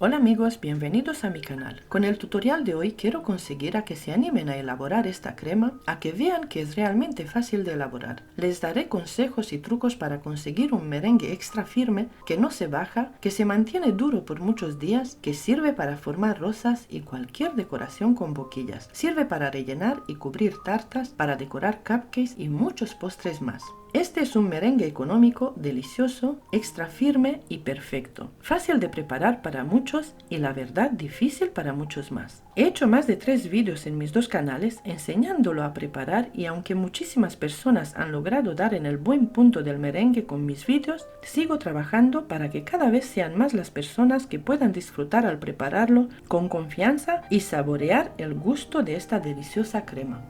Hola amigos, bienvenidos a mi canal. Con el tutorial de hoy quiero conseguir a que se animen a elaborar esta crema, a que vean que es realmente fácil de elaborar. Les daré consejos y trucos para conseguir un merengue extra firme, que no se baja, que se mantiene duro por muchos días, que sirve para formar rosas y cualquier decoración con boquillas. Sirve para rellenar y cubrir tartas, para decorar cupcakes y muchos postres más. Este es un merengue económico, delicioso, extra firme y perfecto. Fácil de preparar para muchos y la verdad difícil para muchos más. He hecho más de 3 vídeos en mis dos canales enseñándolo a preparar y aunque muchísimas personas han logrado dar en el buen punto del merengue con mis vídeos, sigo trabajando para que cada vez sean más las personas que puedan disfrutar al prepararlo con confianza y saborear el gusto de esta deliciosa crema.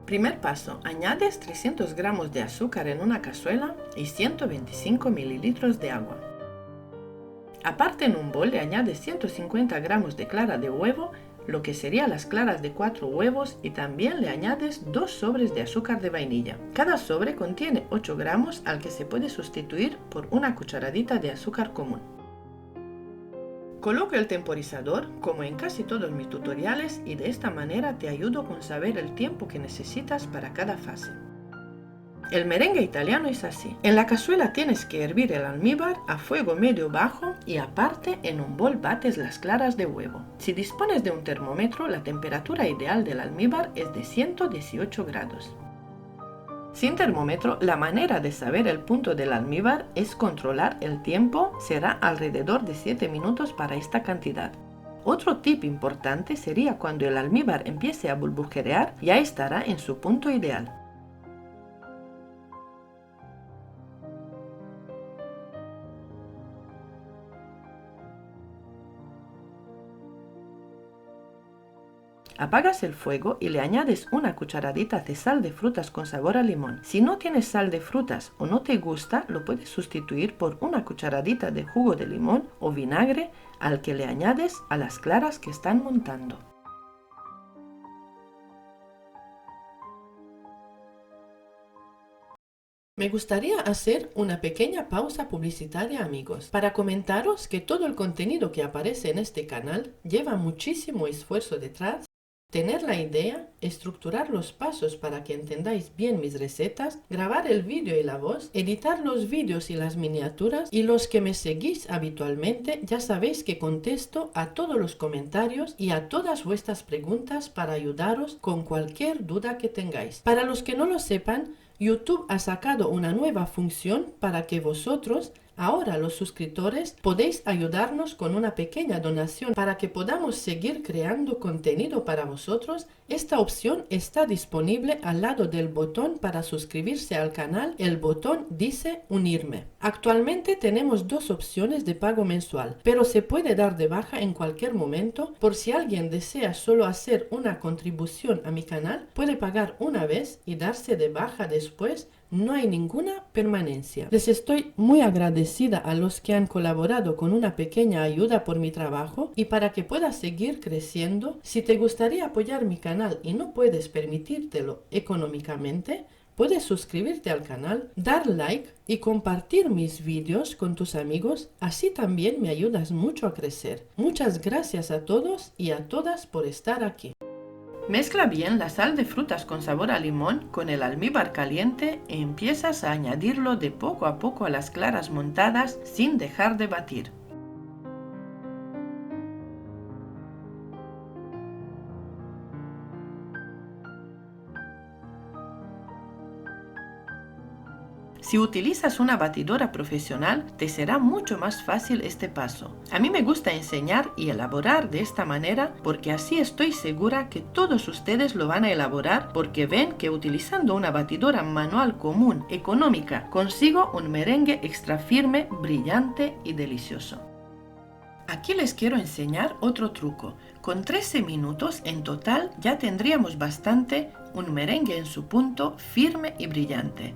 Primer paso, añades 300 gramos de azúcar en una cazuela y 125 mililitros de agua. Aparte, en un bol le añades 150 gramos de clara de huevo, lo que serían las claras de 4 huevos, y también le añades 2 sobres de azúcar de vainilla. Cada sobre contiene 8 gramos al que se puede sustituir por una cucharadita de azúcar común. Coloco el temporizador, como en casi todos mis tutoriales, y de esta manera te ayudo con saber el tiempo que necesitas para cada fase. El merengue italiano es así. En la cazuela tienes que hervir el almíbar a fuego medio bajo y aparte en un bol bates las claras de huevo. Si dispones de un termómetro, la temperatura ideal del almíbar es de 118 grados. Sin termómetro, la manera de saber el punto del almíbar es controlar el tiempo, será alrededor de 7 minutos para esta cantidad. Otro tip importante sería cuando el almíbar empiece a burbujear, ya estará en su punto ideal. Apagas el fuego y le añades una cucharadita de sal de frutas con sabor a limón. Si no tienes sal de frutas o no te gusta, lo puedes sustituir por una cucharadita de jugo de limón o vinagre al que le añades a las claras que están montando. Me gustaría hacer una pequeña pausa publicitaria, amigos, para comentaros que todo el contenido que aparece en este canal lleva muchísimo esfuerzo detrás. Tener la idea, estructurar los pasos para que entendáis bien mis recetas, grabar el vídeo y la voz, editar los vídeos y las miniaturas, y los que me seguís habitualmente ya sabéis que contesto a todos los comentarios y a todas vuestras preguntas para ayudaros con cualquier duda que tengáis. Para los que no lo sepan, YouTube ha sacado una nueva función para que vosotros, ahora los suscriptores, podéis ayudarnos con una pequeña donación para que podamos seguir creando contenido para vosotros. Esta opción está disponible al lado del botón para suscribirse al canal. El botón dice unirme. Actualmente tenemos dos opciones de pago mensual, pero se puede dar de baja en cualquier momento. Por si alguien desea solo hacer una contribución a mi canal, puede pagar una vez y darse de baja después. No hay ninguna permanencia. Les estoy muy agradecida a los que han colaborado con una pequeña ayuda por mi trabajo y para que pueda seguir creciendo. Si te gustaría apoyar mi canal y no puedes permitírtelo económicamente, puedes suscribirte al canal, dar like y compartir mis vídeos con tus amigos. Así también me ayudas mucho a crecer. Muchas gracias a todos y a todas por estar aquí. Mezcla bien la sal de frutas con sabor a limón con el almíbar caliente e empiezas a añadirlo de poco a poco a las claras montadas sin dejar de batir. Si utilizas una batidora profesional, te será mucho más fácil este paso. A mí me gusta enseñar y elaborar de esta manera porque así estoy segura que todos ustedes lo van a elaborar, porque ven que utilizando una batidora manual común, económica, consigo un merengue extra firme, brillante y delicioso. Aquí les quiero enseñar otro truco. Con 13 minutos en total ya tendríamos bastante un merengue en su punto, firme y brillante.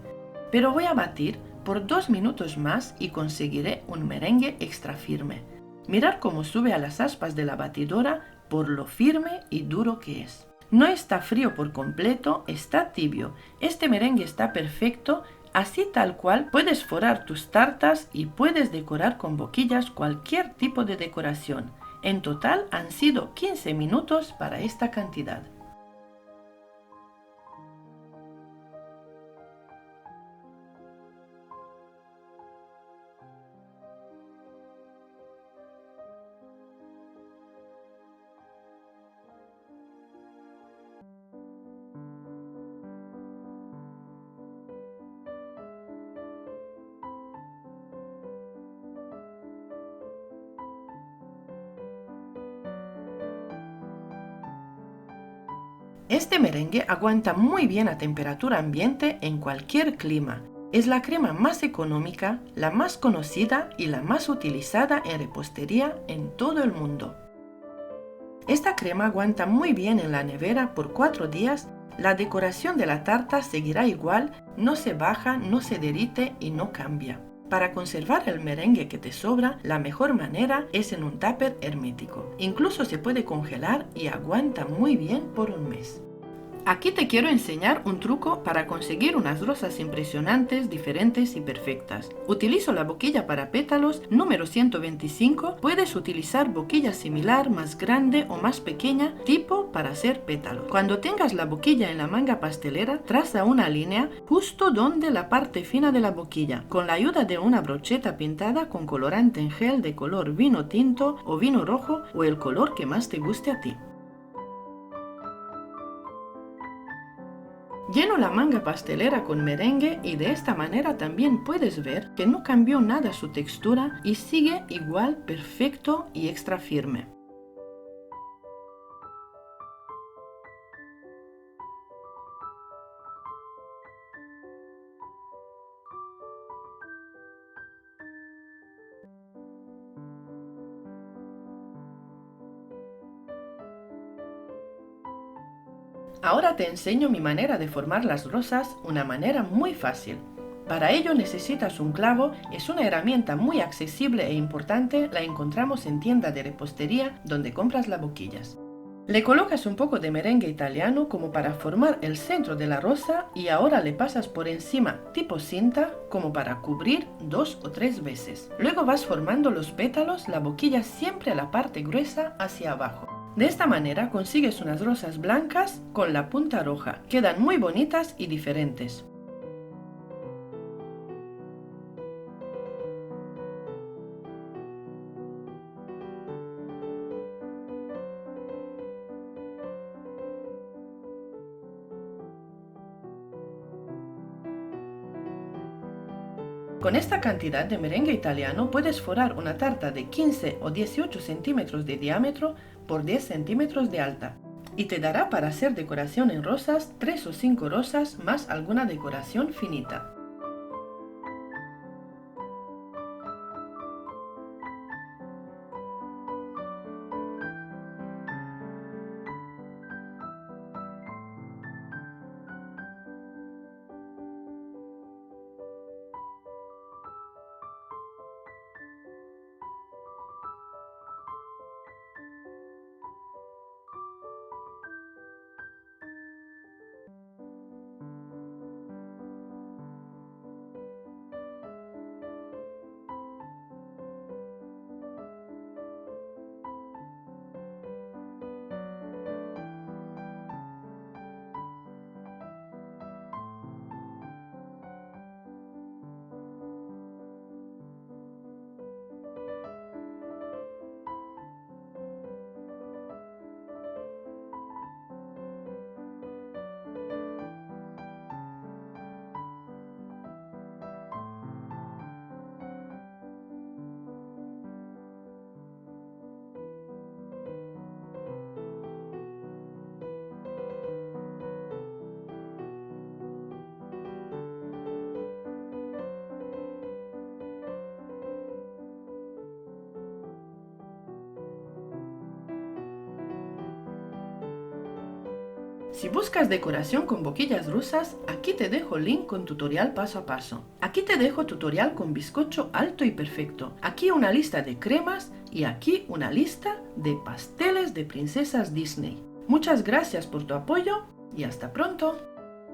Pero voy a batir por 2 minutos más y conseguiré un merengue extra firme. Mirad cómo sube a las aspas de la batidora por lo firme y duro que es. No está frío por completo, está tibio. Este merengue está perfecto Así tal cual puedes forrar tus tartas y puedes decorar con boquillas cualquier tipo de decoración. En total han sido 15 minutos para esta cantidad. Este merengue aguanta muy bien a temperatura ambiente en cualquier clima. Es la crema más económica, la más conocida y la más utilizada en repostería en todo el mundo. Esta crema aguanta muy bien en la nevera por 4 días. La decoración de la tarta seguirá igual, no se baja, no se derrite y no cambia. Para conservar el merengue que te sobra, la mejor manera es en un tupper hermético. Incluso se puede congelar y aguanta muy bien por un mes. Aquí te quiero enseñar un truco para conseguir unas rosas impresionantes, diferentes y perfectas. Utilizo la boquilla para pétalos número 125. Puedes utilizar boquilla similar, más grande o más pequeña, tipo para hacer pétalos. Cuando tengas la boquilla en la manga pastelera, traza una línea justo donde la parte fina de la boquilla, con la ayuda de una brocheta pintada con colorante en gel de color vino tinto o vino rojo o el color que más te guste a ti. Lleno la manga pastelera con merengue y de esta manera también puedes ver que no cambió nada su textura y sigue igual perfecto y extra firme. Ahora te enseño mi manera de formar las rosas, una manera muy fácil. Para ello necesitas un clavo, es una herramienta muy accesible e importante, la encontramos en tienda de repostería donde compras las boquillas. Le colocas un poco de merengue italiano como para formar el centro de la rosa y ahora le pasas por encima tipo cinta como para cubrir 2 o 3 veces. Luego vas formando los pétalos, la boquilla siempre a la parte gruesa hacia abajo. De esta manera consigues unas rosas blancas con la punta roja. Quedan muy bonitas y diferentes. Con esta cantidad de merengue italiano puedes forrar una tarta de 15 o 18 centímetros de diámetro por 10 centímetros de alta y te dará para hacer decoración en rosas 3 o 5 rosas más alguna decoración finita. Si buscas decoración con boquillas rusas, aquí te dejo link con tutorial paso a paso. Aquí te dejo tutorial con bizcocho alto y perfecto. Aquí una lista de cremas y aquí una lista de pasteles de princesas Disney. Muchas gracias por tu apoyo y hasta pronto.